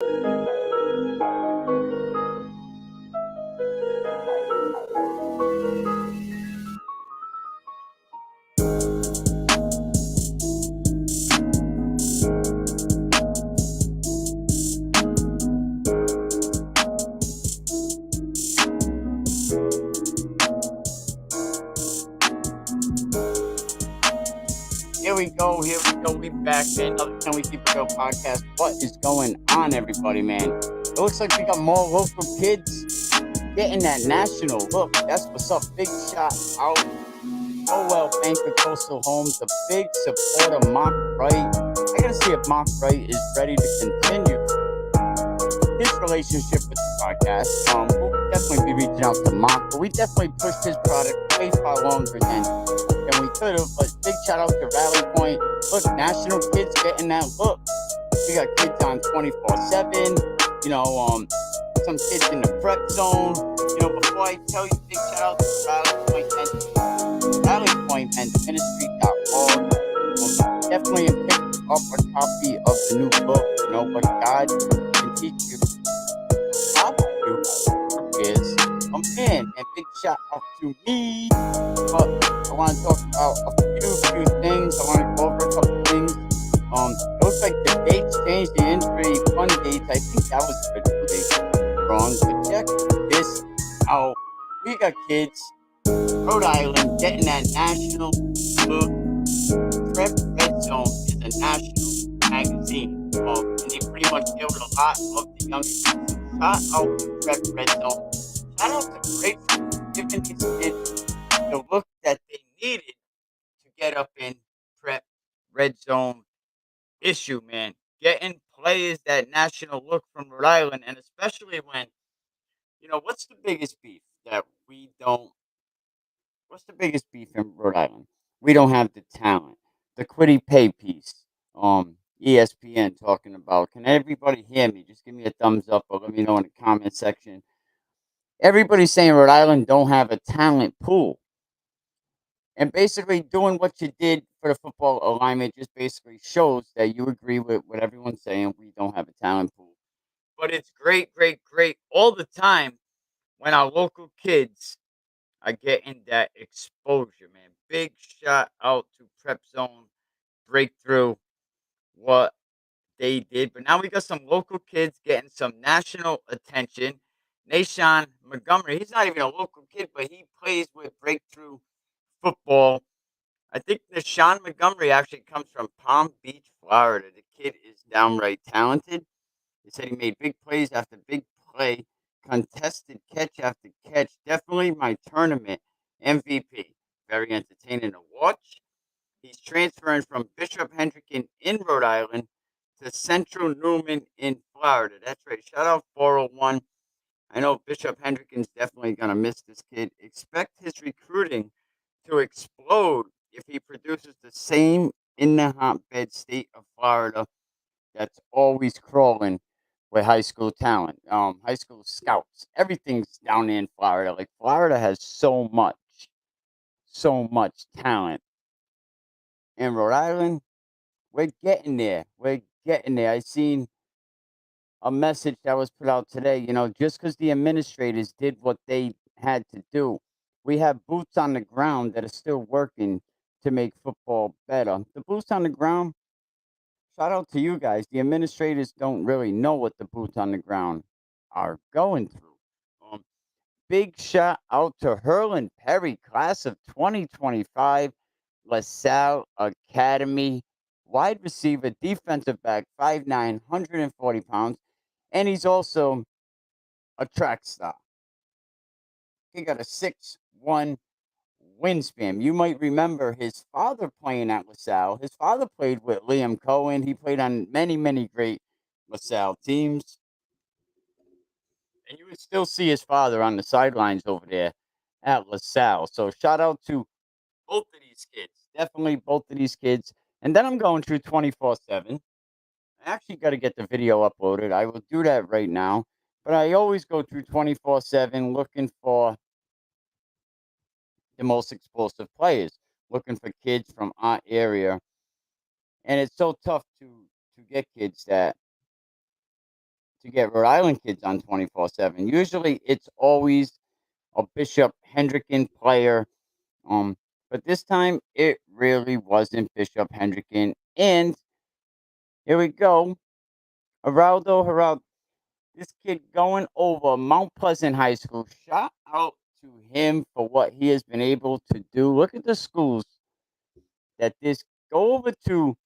Here we go. We back, man. Another Can We Keep It Real podcast. What is going on, everybody, man? It looks like we got more local kids getting that national look. That's what's up. Big shout out. Well, Bank of Coastal Homes, a big supporter, Mark Wright. I gotta see if Mark Wright is ready to continue his relationship with the podcast. We'll definitely be reaching out to Mark, but we definitely pushed his product way far longer than we could have. But big shout out to Rally Point. Look, national kids getting that look. We got kids on 24/7. Some kids in the prep zone. Before I tell you, big shout out to Rally Point and Ministry.org. Definitely pick up a copy of the new book. But God can teach you how to do is a man. And big shout out to me. But I want to talk about a few things. I want to go over a couple things. It looks like the dates changed, the injury fund dates. I think that was a good thing. Wrong, but check this out. We got kids, Rhode Island, getting that national book. Redzone is a national magazine, and they pretty much deal with a lot of the young kids. Shout out to Redzone. Shout out to Great for giving these kids the look that they needed to get up in prep red zone issue, man. Getting players that national look from Rhode Island, and especially when, what's the biggest beef that we don't, what's the biggest beef in Rhode Island? We don't have the talent. The Quiddy Pay piece, ESPN talking about. Can everybody hear me? Just give me a thumbs up or let me know in the comment section. Everybody's saying Rhode Island don't have a talent pool. And basically doing what you did for the football alignment just basically shows that you agree with what everyone's saying. We don't have a talent pool. But it's great, great, great all the time when our local kids are getting that exposure, man. Big shout out to Prep Zone Breakthrough, what they did. But now we got some local kids getting some national attention. Nashawn Montgomery, he's not even a local kid, but he plays with Breakthrough Football. I think Nashawn Montgomery actually comes from Palm Beach, Florida. The kid is downright talented. He said he made big plays after big play, contested catch after catch. Definitely my tournament MVP. Very entertaining to watch. He's transferring from Bishop Hendricken in Rhode Island to Central Newman in Florida. That's right. Shout out 401. I know Bishop Hendricken's definitely going to miss this kid. Expect his recruiting to explode if he produces the same in the hotbed state of Florida that's always crawling with high school talent, high school scouts. Everything's down there in Florida. Like Florida has so much talent. In Rhode Island, we're getting there. We're getting there. I seen a message that was put out today. Just because the administrators did what they had to do, we have boots on the ground that are still working to make football better. The boots on the ground, shout out to you guys. The administrators don't really know what the boots on the ground are going through. Big shout out to Herlin Perry, class of 2025, LaSalle Academy, wide receiver, defensive back, 5'9", 140 pounds, and he's also a track star. He got a 6'1" wingspan. You might remember his father playing at LaSalle. His father played with Liam Cohen. He played on many, many great LaSalle teams. And you would still see his father on the sidelines over there at LaSalle. So shout out to both of these kids. Definitely both of these kids. And then I'm going through 24/7. I actually got to get the video uploaded. I will do that right now. But I always go through 24/7 looking for the most explosive players, looking for kids from our area. And it's so tough to get kids that to get Rhode Island kids on 24/7. Usually, it's always a Bishop Hendricken player, um, but this time it really wasn't Bishop Hendricken. And here we go, Geraldo, this kid going over Mount Pleasant High School. Shout out to him for what he has been able to do. Look at the schools that this go over to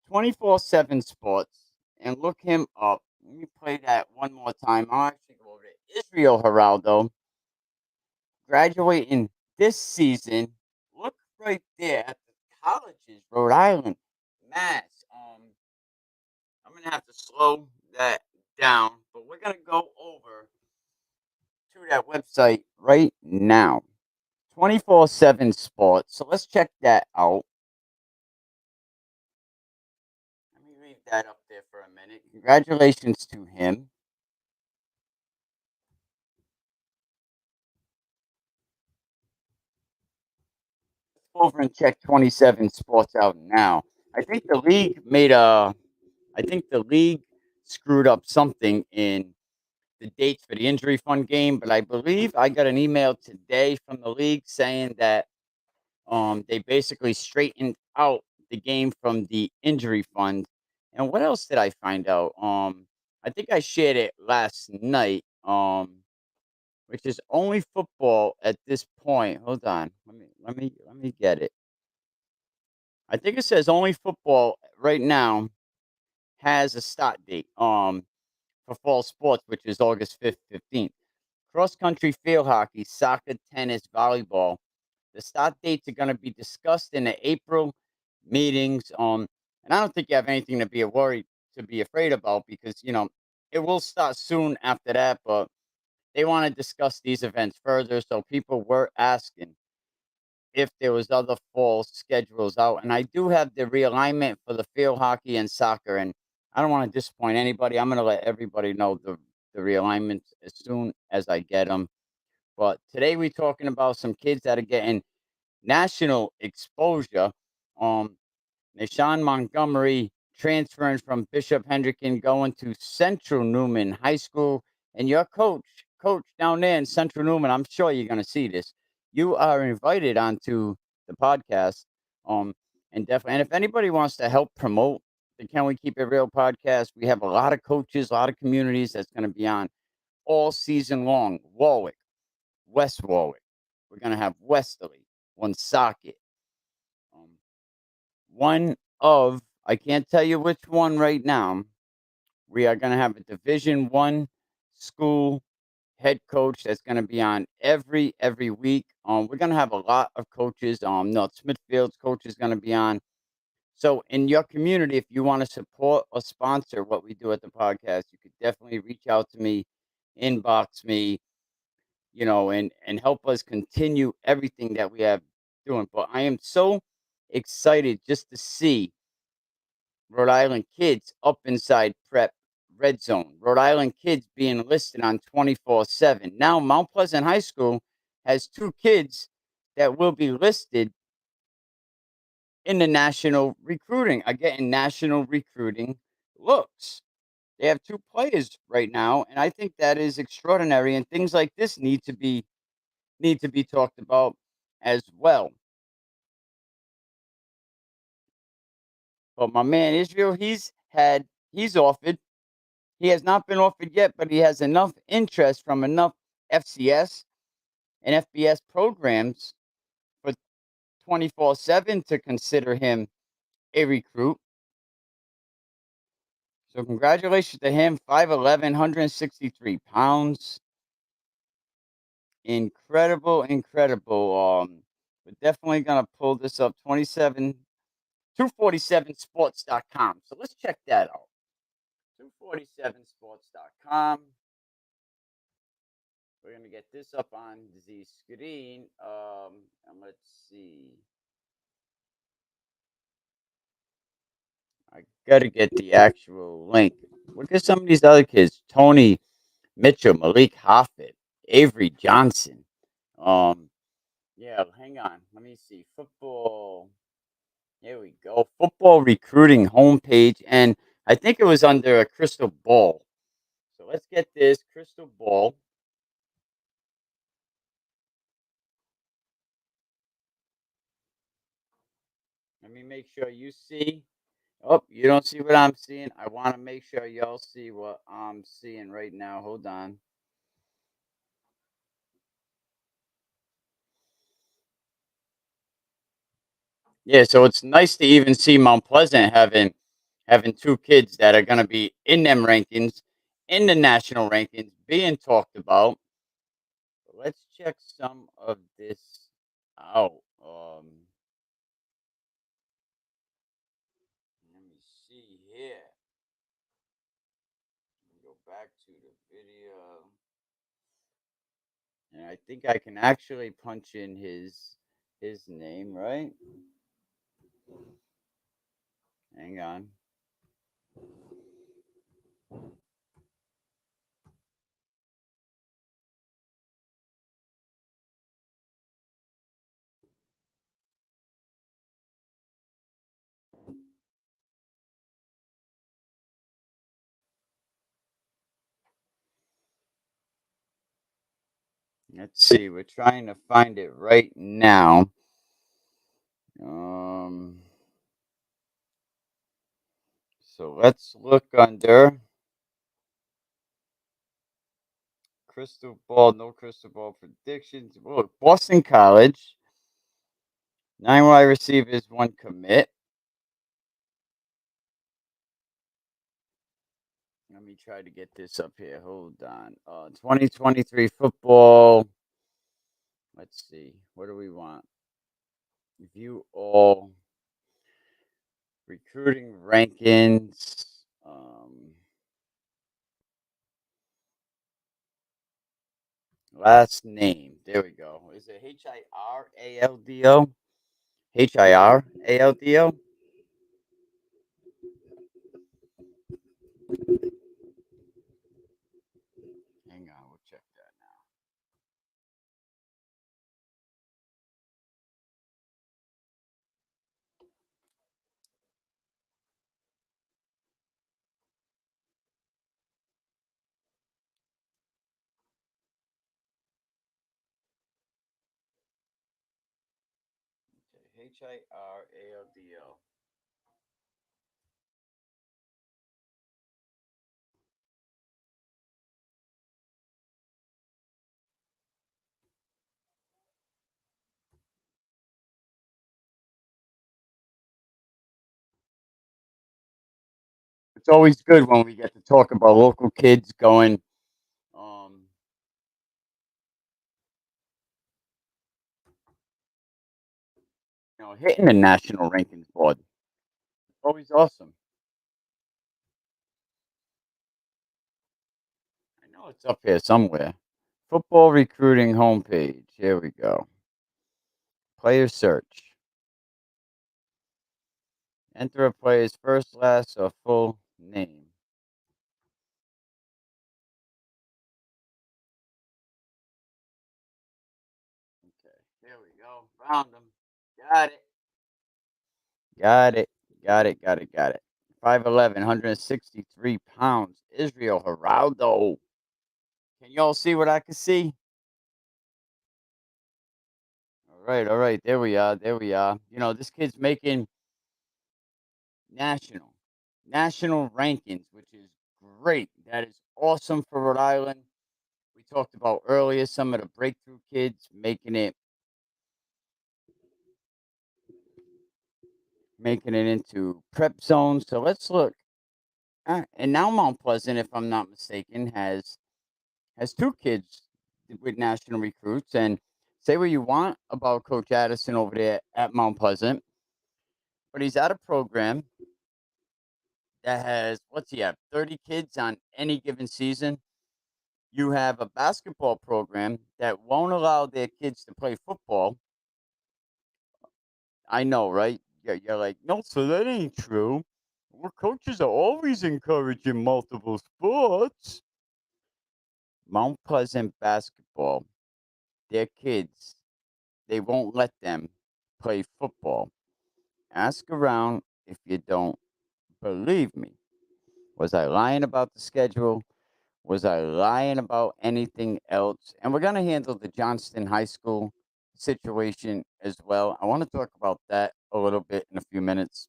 24/7 Sports and look him up. Let me play that one more time. I'll actually go over to Israel Geraldo, graduating this season. Look right there at the colleges, Rhode Island, Mass. I'm gonna have to slow that down, but we're gonna go over to that website right now. 24/7 Sports. So let's check that out. Let me leave that up there for a minute. Congratulations to him. Over and check 27 Sports out now. I think the league made a I think the league screwed up something in the dates for the injury fund game, but I believe I got an email today from the league saying that they basically straightened out the game from the injury fund. And what else did I find out? I think I shared it last night. Which is only football at this point. Hold on. Let me get it. I think it says only football right now has a start date for fall sports, which is August 5th, 15th. Cross country, field hockey, soccer, tennis, volleyball. The start dates are going to be discussed in the April meetings. And I don't think you have anything to be worried to be afraid about because it will start soon after that. But they want to discuss these events further. So people were asking if there was other fall schedules out, and I do have the realignment for the field hockey and soccer. And I don't want to disappoint anybody. I'm going to let everybody know the realignments as soon as I get them. But today we're talking about some kids that are getting national exposure. Um, Nishan Montgomery transferring from Bishop Hendricken going to Central Newman High School. And your coach down there in Central Newman, I'm sure you're going to see this. You are invited onto the podcast. Um, and definitely, and if anybody wants to help promote the Can We Keep It Real podcast, we have a lot of coaches, a lot of communities that's going to be on all season long. Warwick, West Warwick. We're going to have Westerly, Woonsocket, um, one of I can't tell you which one right now. We are going to have a Division 1 school head coach that's going to be on every week. We're going to have a lot of coaches. North Smithfield's coach is going to be on. So in your community, if you want to support or sponsor what we do at the podcast, you could definitely reach out to me, inbox me, and help us continue everything that we have doing. But I am so excited just to see Rhode Island kids up inside prep red zone. Rhode Island kids being listed on 24/7. Now Mount Pleasant High School has two kids that will be listed in the national recruiting, are getting national recruiting looks. They have two players right now, and I think that is extraordinary. And things like this need to be talked about as well. But my man Israel, he's offered. He has not been offered yet, but he has enough interest from enough FCS and FBS programs for 24/7 to consider him a recruit. So congratulations to him. 5'11", 163 pounds. Incredible, incredible. We're definitely gonna pull this up. 247sports.com. So let's check that out. 247sports.com. We're gonna get this up on the screen. And let's see. I gotta get the actual link. Look at some of these other kids: Tony Mitchell, Malik Hoffett, Avery Johnson. Um, yeah, hang on. Let me see. Football. Here we go. Football recruiting homepage, and I think it was under a crystal ball. let's get this crystal ball. Let me make sure you see. Oh, you don't see what I'm seeing. I want to make sure y'all see what I'm seeing right now. Hold on. Yeah, so it's nice to even see Mount Pleasant having two kids that are gonna be in them rankings, in the national rankings, being talked about. Let's check some of this out. Let me see here. Let me go back to the video, and I think I can actually punch in his name, right? Hang on. Let's see. We're trying to find it right now. Um, so let's look under crystal ball. No crystal ball predictions. Look, Boston College, 9 wide receivers, one commit. Let me try to get this up here. Hold on. 2023 football. Let's see. What do we want? View all recruiting rankings. Last name. There we go. Is it Hiraldo? Hiraldo? Hang on, we'll check that now. Okay, Hiraldo. It's always good when we get to talk about local kids going, um, hitting the national rankings board. Always awesome. I know it's up here somewhere. Football recruiting homepage. Here we go. Player search. Enter a player's first, last, or full name. Okay, here we go. Found them. Got it. Got it. Got it. Got it. Got it. 5'11", 163 pounds. Israel Geraldo. Can y'all see what I can see? All right. All right. There we are. There we are. This kid's making national, national rankings, which is great. That is awesome for Rhode Island. We talked about earlier some of the breakthrough kids making it into prep zones. So let's look. And now Mount Pleasant, if I'm not mistaken, has two kids with national recruits. And say what you want about Coach Addison over there at Mount Pleasant, but he's at a program that has what's he have 30 kids on any given season. You have a basketball program that won't allow their kids to play football. I know, right? You're like, no, so that ain't true. Well, coaches are always encouraging multiple sports. Mount Pleasant basketball, their kids, they won't let them play football. Ask around if you don't believe me. Was I lying about the schedule? Was I lying about anything else? And we're going to handle the Johnston High School situation as well. I want to talk about that a little bit in a few minutes.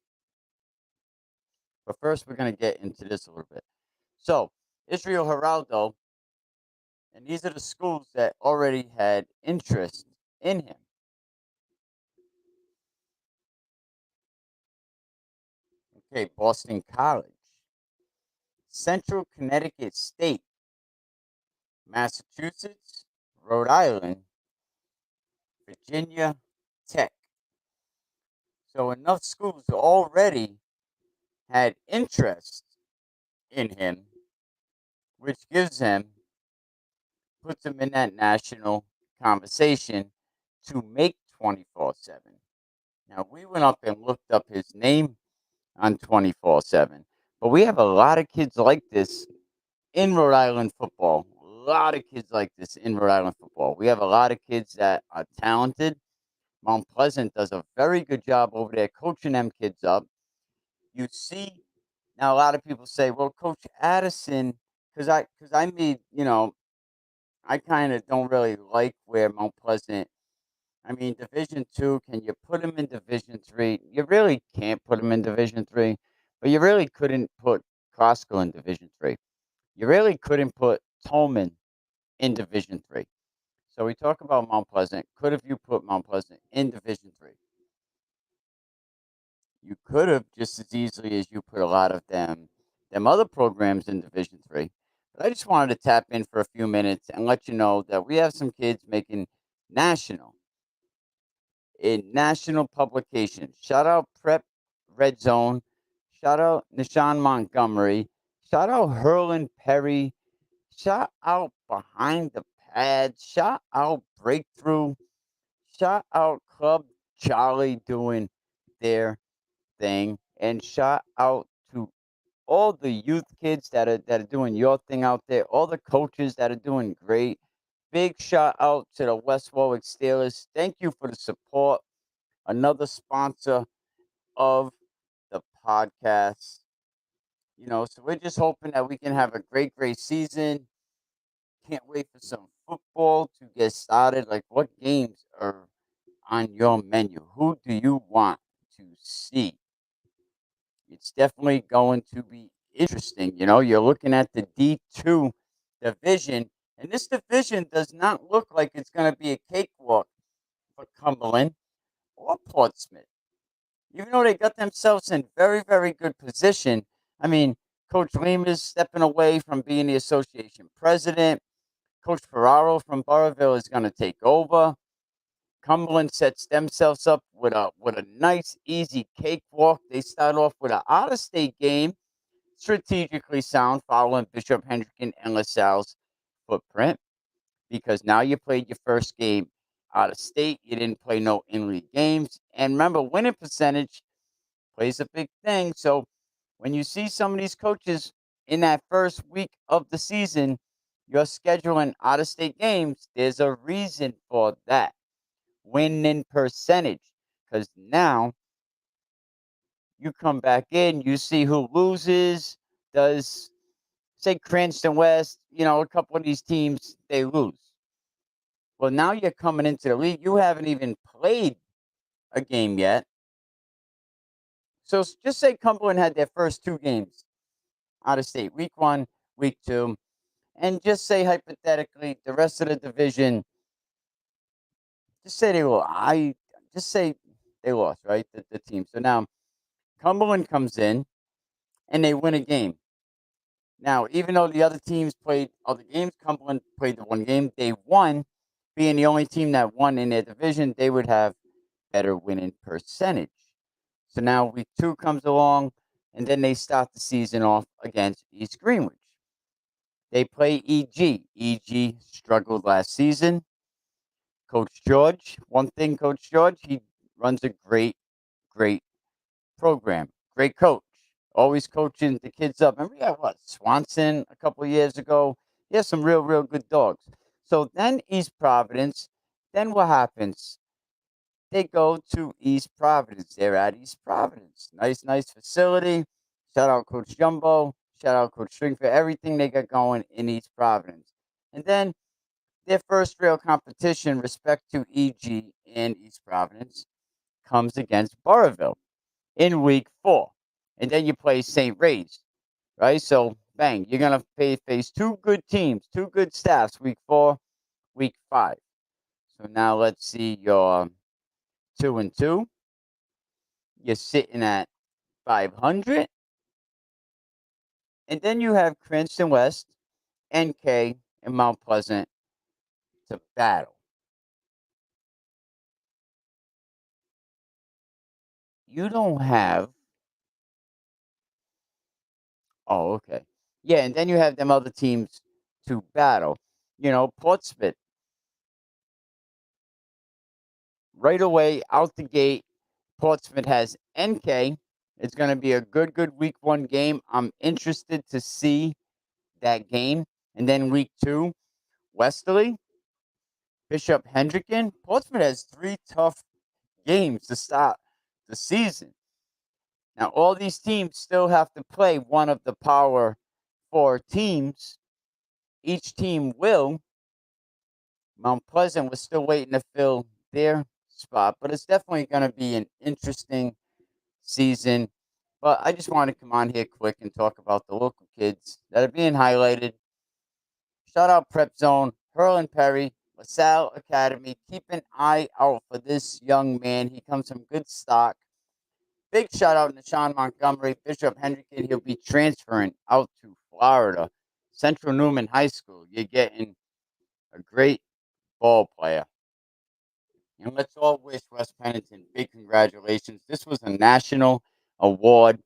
But first, we're going to get into this a little bit. So, Israel Geraldo, and these are the schools that already had interest in him. Okay, Boston College, Central Connecticut State, Massachusetts, Rhode Island, Virginia Tech. So enough schools already had interest in him, which puts him in that national conversation to make 24/7. Now, we went up and looked up his name on 24/7, but we have a lot of kids like this in Rhode Island football. A lot of kids like this in Rhode Island football. We have a lot of kids that are talented. Mount Pleasant does a very good job over there coaching them kids up. You see, now a lot of people say, "Well, Coach Addison," because I made I kind of don't really like where Mount Pleasant. I mean, Division 2. Can you put him in Division 3? You really can't put him in Division 3, but you really couldn't put Costco in Division 3. You really couldn't put Tolman in Division 3. So we talk about Mount Pleasant. Could have you put Mount Pleasant in Division 3? You could have just as easily as you put a lot of them other programs in Division 3. But I just wanted to tap in for a few minutes and let you know that we have some kids making national national publications. Shout out Prep Redzone. Shout out Nishan Montgomery. Shout out Hurlin Perry. Shout out Behind the Pads. Shout out Breakthrough. Shout out Club Charlie doing their thing. And shout out to all the youth kids that are doing your thing out there, all the coaches that are doing great. Big shout out to the West Warwick Steelers. Thank you for the support. Another sponsor of the podcast. So we're just hoping that we can have a great, great season. Can't wait for some football to get started. Like, what games are on your menu? Who do you want to see? It's definitely going to be interesting. You're looking at the D2 division, and this division does not look like it's going to be a cakewalk for Cumberland or Portsmouth. Even though they got themselves in very, very good position. I mean, Coach Lima's stepping away from being the association president. Coach Ferraro from Burrville is going to take over. Cumberland sets themselves up with a nice, easy cakewalk. They start off with an out-of-state game, strategically sound, following Bishop Hendricken and LaSalle's footprint, because now you played your first game out of state. You didn't play no in-league games. And remember, winning percentage plays a big thing. So when you see some of these coaches in that first week of the season, you're scheduling out-of-state games, there's a reason for that. Winning percentage. Because now you come back in, you see who loses. Does, say, Cranston West, a couple of these teams, they lose. Well, now you're coming into the league. You haven't even played a game yet. So just say Cumberland had their first 2 games out of state, week 1, week 2, and just say hypothetically the rest of the division, just say they lost. Just say they lost, right? The team. So now Cumberland comes in and they win a game. Now, even though the other teams played other games, Cumberland played the one game. They won, being the only team that won in their division. They would have better winning percentage. So now week 2 comes along, and then they start the season off against East Greenwich. They play EG. EG struggled last season. Coach George, Coach George, he runs a great, great program. Great coach. Always coaching the kids up. Remember, we had Swanson a couple of years ago? He has some real, real good dogs. So then East Providence. Then what happens? They go to East Providence. They're at East Providence. Nice, nice facility. Shout out Coach Jumbo. shout out Coach String for everything they got going in East Providence. And then their first real competition, respect to EG and East Providence, comes against Burrillville in week 4. And then you play St. Ray's, right? So, bang, you're going to face two good teams, two good staffs, week 4, week 5. So now let's see your 2-2. You're sitting at 500. And then you have Cranston West, NK, and Mount Pleasant to battle. You don't have. Oh, okay. Yeah, and then you have them other teams to battle. Portsmouth. Right away, out the gate, Portsmouth has NK. It's going to be a good week 1 game. I'm interested to see that game. And then week 2, Westerly, Bishop Hendricken. Portsmouth has 3 tough games to start the season. Now, all these teams still have to play one of the Power 4 teams. Each team will. Mount Pleasant was still waiting to fill their spot, but it's definitely going to be an interesting season. But I just want to come on here quick and talk about the local kids that are being highlighted. Shout out Prep Zone, Hurlin Perry, LaSalle Academy. Keep an eye out for this young man. He comes from good stock. Big shout out to Sean Montgomery, Bishop Hendricken. He'll be transferring out to Florida, Central Newman High School. You're getting a great ball player. And let's all wish West Pennington big congratulations. This was a national award.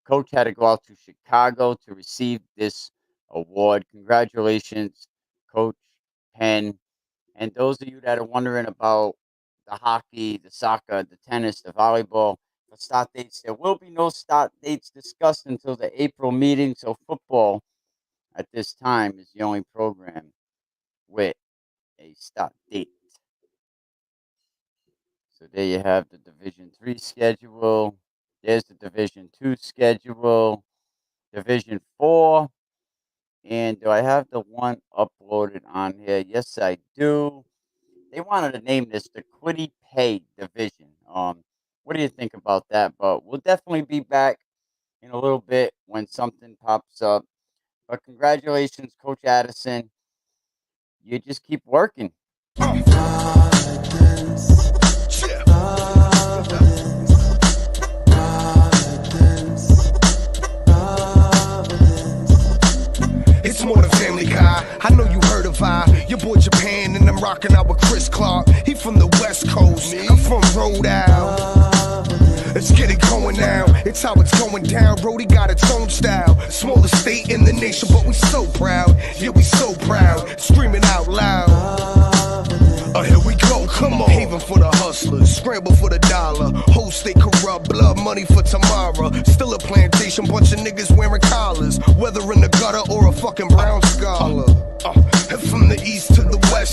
Coach had to go out to Chicago to receive this award. Congratulations, Coach Penn. And those of you that are wondering about the hockey, the soccer, the tennis, the volleyball, the start dates, there will be no start dates discussed until the April meeting. So football at this time is the only program with a start date. So there you have the Division 3 schedule. There's the Division 2 schedule. Division 4. And do I have the one uploaded on here? Yes, I do. They wanted to name this the Quiddy Pay Division. What do you think about that? But we'll definitely be back in a little bit when something pops up. But congratulations, Coach Addison. You just keep working. It's more than Family Guy. I know you heard of your boy Japan, and I'm rocking out with Chris Clark. He from the West Coast, I'm from Rhode Island. Let's get it going now. It's how it's going down. RHODE got its own style. Smallest state in the nation, but we so proud. Yeah, we so proud. Screaming out loud. Here we go, come on. Haven for the hustlers, scramble for the dollar. Hoes stay corrupt, blood money for tomorrow. Still a plantation, bunch of niggas wearing collars. Whether in the gutter or a fucking brown scholar. From the east to the west.